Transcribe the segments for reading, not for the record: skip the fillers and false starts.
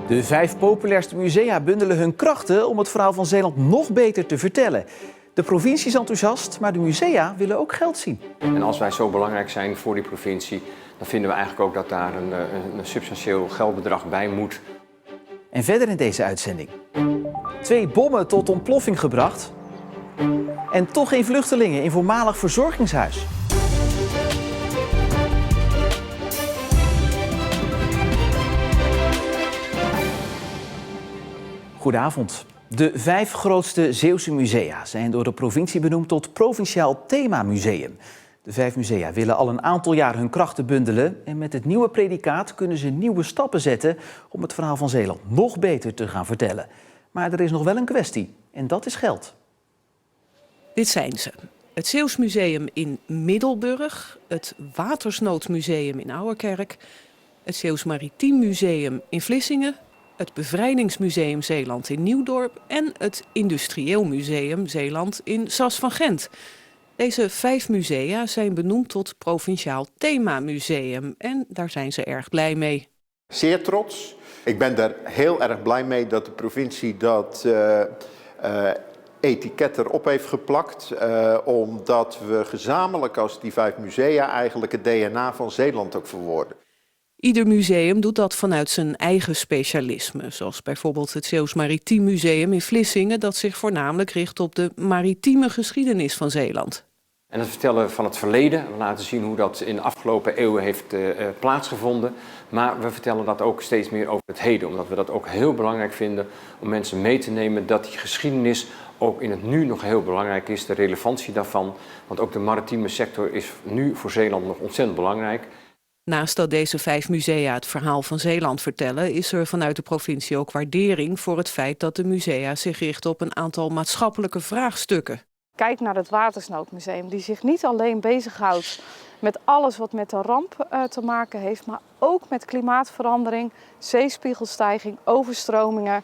De 5 populairste musea bundelen hun krachten om het verhaal van Zeeland nog beter te vertellen. De provincie is enthousiast, maar de musea willen ook geld zien. En als wij zo belangrijk zijn voor die provincie, dan vinden we eigenlijk ook dat daar een substantieel geldbedrag bij moet. En verder in deze uitzending. 2 bommen tot ontploffing gebracht. En toch geen vluchtelingen in voormalig verzorgingshuis. Goedenavond. De 5 grootste Zeeuwse musea zijn door de provincie benoemd tot Provinciaal Themamuseum. De 5 musea willen al een aantal jaar hun krachten bundelen en met het nieuwe predicaat kunnen ze nieuwe stappen zetten om het verhaal van Zeeland nog beter te gaan vertellen. Maar er is nog wel een kwestie en dat is geld. Dit zijn ze. Het Zeeuws Museum in Middelburg, het Watersnoodmuseum in Ouwerkerk, het Zeeuws Maritiem Museum in Vlissingen, het Bevrijdingsmuseum Zeeland in Nieuwdorp en het Industrieel Museum Zeeland in Sas van Gent. Deze 5 musea zijn benoemd tot Provinciaal Themamuseum en daar zijn ze erg blij mee. Zeer trots. Ik ben daar heel erg blij mee dat de provincie dat etiket erop heeft geplakt. Omdat we gezamenlijk als die 5 musea eigenlijk het DNA van Zeeland ook verwoorden. Ieder museum doet dat vanuit zijn eigen specialisme. Zoals bijvoorbeeld het Zeeuws Maritiem Museum in Vlissingen, dat zich voornamelijk richt op de maritieme geschiedenis van Zeeland. En het vertellen van het verleden, we laten zien hoe dat in de afgelopen eeuwen heeft plaatsgevonden. Maar we vertellen dat ook steeds meer over het heden, omdat we dat ook heel belangrijk vinden om mensen mee te nemen dat die geschiedenis ook in het nu nog heel belangrijk is, de relevantie daarvan. Want ook de maritieme sector is nu voor Zeeland nog ontzettend belangrijk. Naast dat deze 5 musea het verhaal van Zeeland vertellen, is er vanuit de provincie ook waardering voor het feit dat de musea zich richten op een aantal maatschappelijke vraagstukken. Kijk naar het Watersnoodmuseum, die zich niet alleen bezighoudt met alles wat met de ramp te maken heeft, maar ook met klimaatverandering, zeespiegelstijging, overstromingen,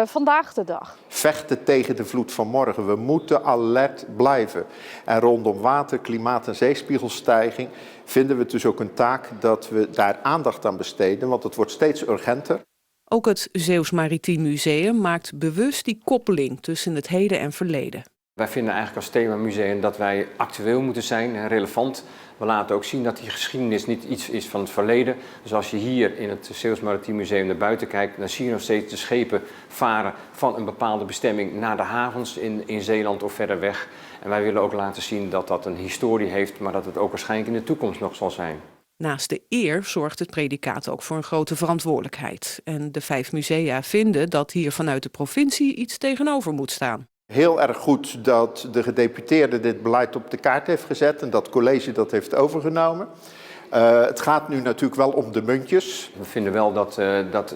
vandaag de dag. Vechten tegen de vloed van morgen. We moeten alert blijven. En rondom water, klimaat en zeespiegelstijging vinden we het dus ook een taak dat we daar aandacht aan besteden, want het wordt steeds urgenter. Ook het Zeeuws Maritiem Museum maakt bewust die koppeling tussen het heden en verleden. Wij vinden eigenlijk als themamuseum dat wij actueel moeten zijn en relevant. We laten ook zien dat die geschiedenis niet iets is van het verleden. Dus als je hier in het Zeeuws Maritiem Museum naar buiten kijkt, dan zie je nog steeds de schepen varen van een bepaalde bestemming naar de havens in Zeeland of verder weg. En wij willen ook laten zien dat dat een historie heeft, maar dat het ook waarschijnlijk in de toekomst nog zal zijn. Naast de eer zorgt het predicaat ook voor een grote verantwoordelijkheid. En de 5 musea vinden dat hier vanuit de provincie iets tegenover moet staan. Heel erg goed dat de gedeputeerde dit beleid op de kaart heeft gezet en dat het college dat heeft overgenomen. Het gaat nu natuurlijk wel om de muntjes. We vinden wel dat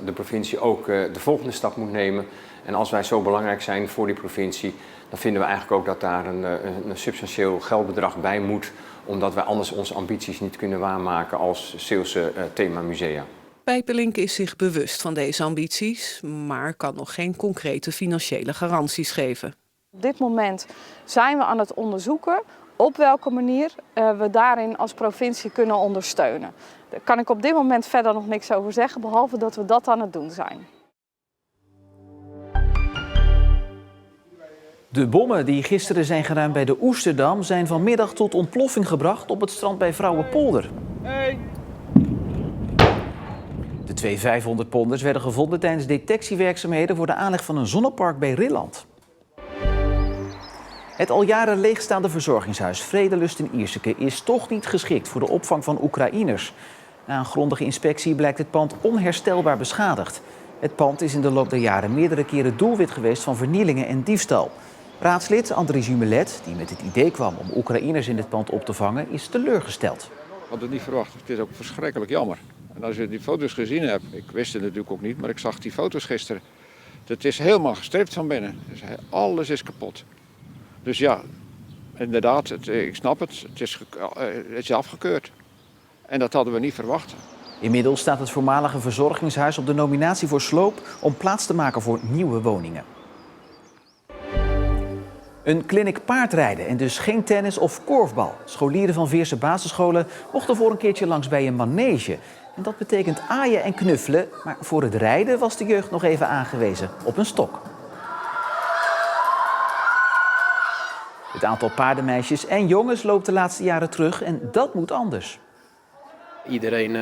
de provincie ook de volgende stap moet nemen. En als wij zo belangrijk zijn voor die provincie, dan vinden we eigenlijk ook dat daar een substantieel geldbedrag bij moet. Omdat wij anders onze ambities niet kunnen waarmaken als Zeeuwse themamusea. Pijpelink is zich bewust van deze ambities, maar kan nog geen concrete financiële garanties geven. Op dit moment zijn we aan het onderzoeken op welke manier we daarin als provincie kunnen ondersteunen. Daar kan ik op dit moment verder nog niks over zeggen, behalve dat we dat aan het doen zijn. De bommen die gisteren zijn geruimd bij de Oesterdam zijn vanmiddag tot ontploffing gebracht op het strand bij Vrouwenpolder. De 2 500-ponders werden gevonden tijdens detectiewerkzaamheden voor de aanleg van een zonnepark bij Rilland. Het al jaren leegstaande verzorgingshuis Vredelust in Ierseke is toch niet geschikt voor de opvang van Oekraïners. Na een grondige inspectie blijkt het pand onherstelbaar beschadigd. Het pand is in de loop der jaren meerdere keren doelwit geweest van vernielingen en diefstal. Raadslid Andries Jumelet, die met het idee kwam om Oekraïners in het pand op te vangen, is teleurgesteld. Ik had het niet verwacht. Het is ook verschrikkelijk jammer. En als je die foto's gezien hebt, ik wist het natuurlijk ook niet, maar ik zag die foto's gisteren. Het is helemaal gestript van binnen. Dus alles is kapot. Dus ja, inderdaad, ik snap het. Het is afgekeurd. En dat hadden we niet verwacht. Inmiddels staat het voormalige verzorgingshuis op de nominatie voor sloop om plaats te maken voor nieuwe woningen. Een clinic paardrijden en dus geen tennis of korfbal. Scholieren van Veerse basisscholen mochten voor een keertje langs bij een manege. En dat betekent aaien en knuffelen, maar voor het rijden was de jeugd nog even aangewezen op een stok. Het aantal paardenmeisjes en jongens loopt de laatste jaren terug en dat moet anders. Iedereen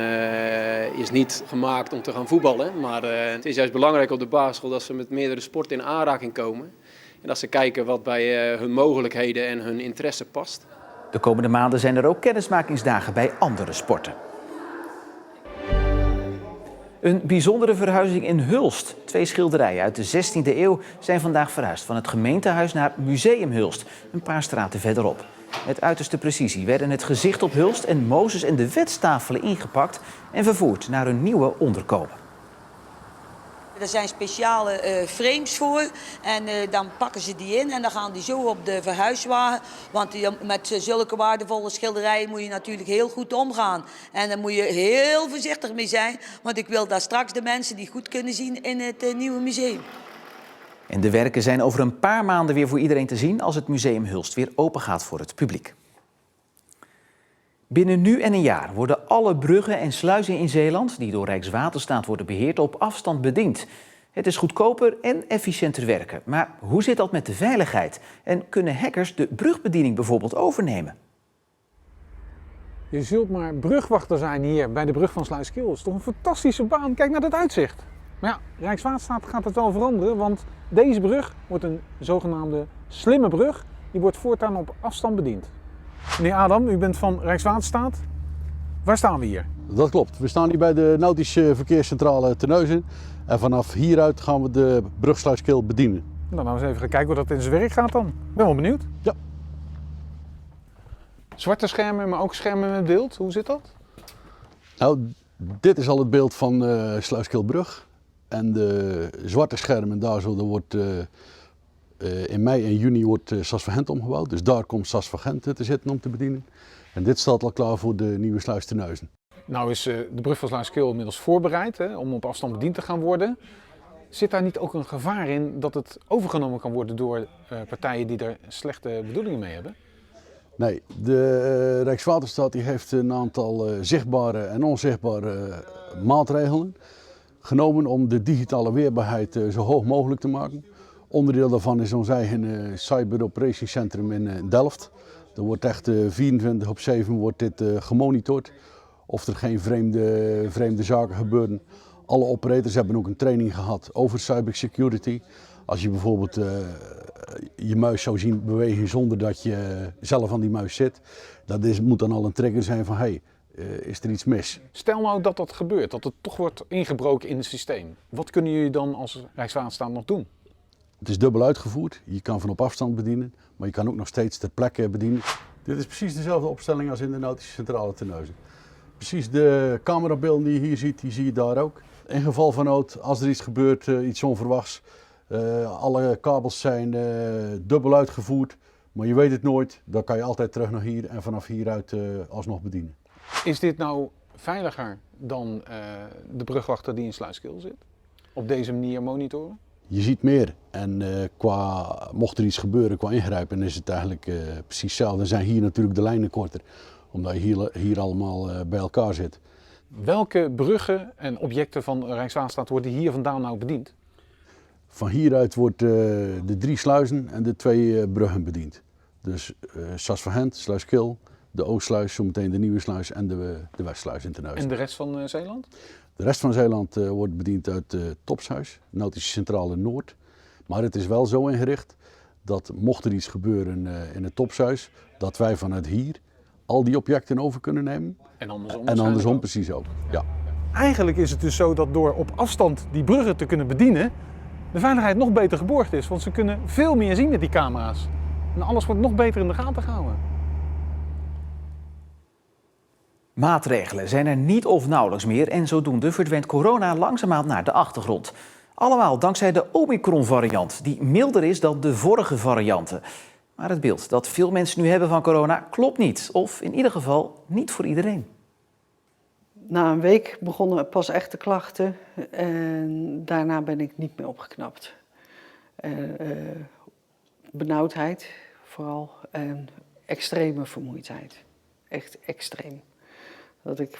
is niet gemaakt om te gaan voetballen, maar het is juist belangrijk op de basisschool dat ze met meerdere sporten in aanraking komen. En dat ze kijken wat bij hun mogelijkheden en hun interesse past. De komende maanden zijn er ook kennismakingsdagen bij andere sporten. Een bijzondere verhuizing in Hulst. 2 schilderijen uit de 16e eeuw zijn vandaag verhuisd van het gemeentehuis naar Museum Hulst, een paar straten verderop. Met uiterste precisie werden het gezicht op Hulst en Mozes en de wetstafelen ingepakt en vervoerd naar hun nieuwe onderkomen. Er zijn speciale frames voor en dan pakken ze die in en dan gaan die zo op de verhuiswagen. Want met zulke waardevolle schilderijen moet je natuurlijk heel goed omgaan. En daar moet je heel voorzichtig mee zijn, want ik wil daar straks de mensen die goed kunnen zien in het nieuwe museum. En de werken zijn over een paar maanden weer voor iedereen te zien als het Museum Hulst weer open gaat voor het publiek. Binnen nu en een jaar worden alle bruggen en sluizen in Zeeland die door Rijkswaterstaat worden beheerd op afstand bediend. Het is goedkoper en efficiënter werken. Maar hoe zit dat met de veiligheid? En kunnen hackers de brugbediening bijvoorbeeld overnemen? Je zult maar brugwachter zijn hier bij de brug van Sluiskil. Dat is toch een fantastische baan. Kijk naar dat uitzicht. Maar ja, Rijkswaterstaat gaat het wel veranderen, want deze brug wordt een zogenaamde slimme brug. Die wordt voortaan op afstand bediend. Meneer Adam, u bent van Rijkswaterstaat. Waar staan we hier? Dat klopt. We staan hier bij de Nautische Verkeerscentrale Terneuzen. En vanaf hieruit gaan we de brug Sluiskil bedienen. Nou, laten we eens even gaan kijken hoe dat in zijn werk gaat dan. Ik ben wel benieuwd. Ja. Zwarte schermen, maar ook schermen met beeld. Hoe zit dat? Nou, dit is al het beeld van Sluiskilbrug. En de zwarte schermen, daar wordt in mei en juni wordt SAS van Gent omgebouwd. Dus daar komt SAS van Gent te zitten om te bedienen. En dit staat al klaar voor de nieuwe sluis Terneuzen. Nou is de brug van Sluiskil inmiddels voorbereid om op afstand bediend te gaan worden. Zit daar niet ook een gevaar in dat het overgenomen kan worden door partijen die er slechte bedoelingen mee hebben? Nee, de Rijkswaterstaat die heeft een aantal zichtbare en onzichtbare maatregelen genomen om de digitale weerbaarheid zo hoog mogelijk te maken. Onderdeel daarvan is ons eigen Cyber Operations Centrum in Delft. Er wordt echt 24/7 wordt dit gemonitord of er geen vreemde zaken gebeuren. Alle operators hebben ook een training gehad over cybersecurity. Als je bijvoorbeeld je muis zou zien bewegen zonder dat je zelf aan die muis zit, moet dan al een trigger zijn van hey, is er iets mis? Stel nou dat dat gebeurt, dat het toch wordt ingebroken in het systeem. Wat kunnen jullie dan als Rijkswaterstaat nog doen? Het is dubbel uitgevoerd. Je kan van op afstand bedienen, maar je kan ook nog steeds ter plekke bedienen. Dit is precies dezelfde opstelling als in de Nautische Centrale Terneuzen. Precies de camerabeelden die je hier ziet, die zie je daar ook. In geval van nood, als er iets gebeurt, iets onverwachts, alle kabels zijn dubbel uitgevoerd, maar je weet het nooit, dan kan je altijd terug naar hier en vanaf hieruit alsnog bedienen. Is dit nou veiliger dan de brugwachter die in Sluiskil zit? Op deze manier monitoren? Je ziet meer en mocht er iets gebeuren qua ingrijpen, is het eigenlijk precies hetzelfde. Dan zijn hier natuurlijk de lijnen korter, omdat je hier allemaal bij elkaar zit. Welke bruggen en objecten van Rijkswaterstaat worden hier vandaan nou bediend? Van hieruit wordt de 3 sluizen en de 2 bruggen bediend. Dus SAS van Gent, Sluiskil, de Oostsluis, zometeen de Nieuwe Sluis en de Westsluis in Terneuzen. En de rest van Zeeland? De rest van Zeeland wordt bediend uit Topshuis, Nautische Centrale Noord. Maar het is wel zo ingericht dat mocht er iets gebeuren in het Topshuis, dat wij vanuit hier al die objecten over kunnen nemen. En andersom? En andersom precies ook, ja. Eigenlijk is het dus zo dat door op afstand die bruggen te kunnen bedienen, de veiligheid nog beter geborgd is. Want ze kunnen veel meer zien met die camera's. En alles wordt nog beter in de gaten gehouden. Maatregelen zijn er niet of nauwelijks meer en zodoende verdwijnt corona langzaamaan naar de achtergrond. Allemaal dankzij de Omicron-variant, die milder is dan de vorige varianten. Maar het beeld dat veel mensen nu hebben van corona klopt niet. Of in ieder geval niet voor iedereen. Na een week begonnen pas echte klachten en daarna ben ik niet meer opgeknapt. Benauwdheid vooral en extreme vermoeidheid. Echt extreem. Dat ik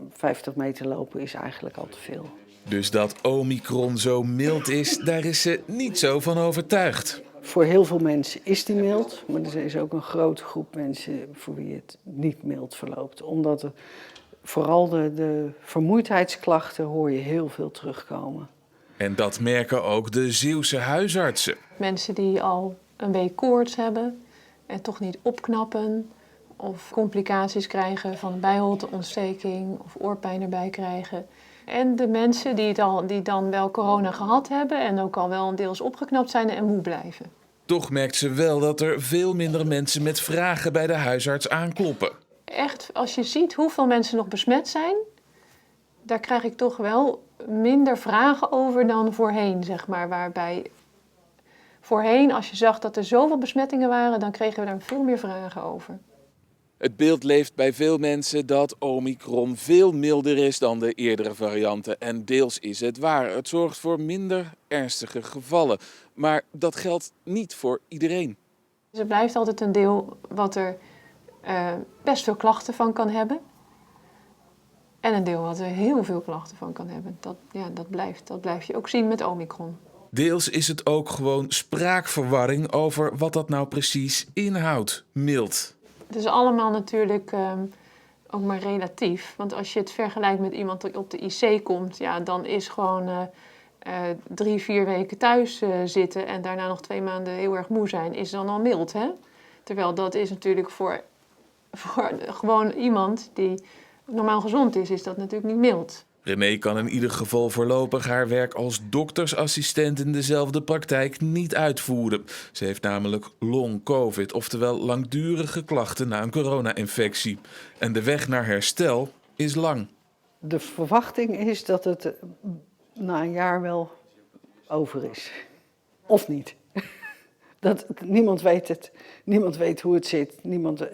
50 meter lopen is eigenlijk al te veel. Dus dat Omicron zo mild is, daar is ze niet zo van overtuigd. Voor heel veel mensen is die mild, maar er is ook een grote groep mensen voor wie het niet mild verloopt. Omdat vooral de vermoeidheidsklachten hoor je heel veel terugkomen. En dat merken ook de Zeeuwse huisartsen. Mensen die al een week koorts hebben en toch niet opknappen of complicaties krijgen van bijholteontsteking of oorpijn erbij krijgen. En de mensen die dan wel corona gehad hebben en ook al wel deels opgeknapt zijn en moe blijven. Toch merkt ze wel dat er veel minder mensen met vragen bij de huisarts aankloppen. Echt, als je ziet hoeveel mensen nog besmet zijn, daar krijg ik toch wel minder vragen over dan voorheen, zeg maar. Waarbij voorheen, als je zag dat er zoveel besmettingen waren, dan kregen we daar veel meer vragen over. Het beeld leeft bij veel mensen dat Omicron veel milder is dan de eerdere varianten. En deels is het waar. Het zorgt voor minder ernstige gevallen. Maar dat geldt niet voor iedereen. Dus er blijft altijd een deel wat er best veel klachten van kan hebben. En een deel wat er heel veel klachten van kan hebben. Dat blijf je ook zien met Omicron. Deels is het ook gewoon spraakverwarring over wat dat nou precies inhoudt, mild. Het is allemaal natuurlijk ook maar relatief. Want als je het vergelijkt met iemand die op de IC komt, ja, dan is gewoon 3-4 weken thuis zitten en daarna nog 2 maanden heel erg moe zijn, is dan al mild, hè? Terwijl dat is natuurlijk voor gewoon iemand die normaal gezond is dat natuurlijk niet mild. René kan in ieder geval voorlopig haar werk als doktersassistent in dezelfde praktijk niet uitvoeren. Ze heeft namelijk long-covid, oftewel langdurige klachten na een corona-infectie. En de weg naar herstel is lang. De verwachting is dat het na een jaar wel over is. Of niet. Niemand weet het. Niemand weet hoe het zit. Niemand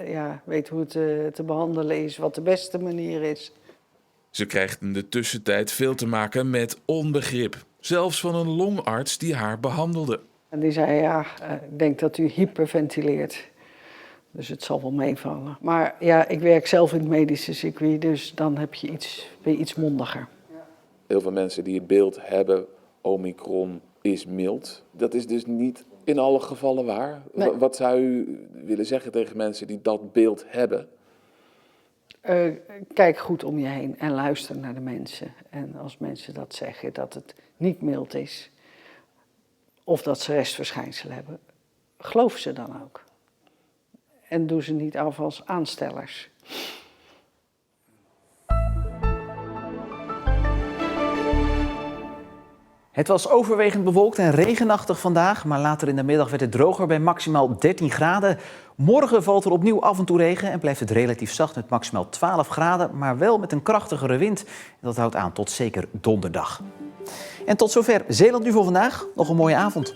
weet hoe het te behandelen is, wat de beste manier is. Ze krijgt in de tussentijd veel te maken met onbegrip. Zelfs van een longarts die haar behandelde. En die zei, ik denk dat u hyperventileert. Dus het zal wel meevallen. Maar ja, ik werk zelf in het medische circuit, dus dan ben je iets mondiger. Heel veel mensen die het beeld hebben, Omicron is mild. Dat is dus niet in alle gevallen waar. Nee. Wat zou u willen zeggen tegen mensen die dat beeld hebben? Kijk goed om je heen en luister naar de mensen. En als mensen dat zeggen, dat het niet mild is, of dat ze restverschijnselen hebben, geloof ze dan ook. En doe ze niet af als aanstellers. Het was overwegend bewolkt en regenachtig vandaag, maar later in de middag werd het droger bij maximaal 13 graden. Morgen valt er opnieuw af en toe regen en blijft het relatief zacht met maximaal 12 graden, maar wel met een krachtigere wind. En dat houdt aan tot zeker donderdag. En tot zover Zeeland Nu voor vandaag. Nog een mooie avond.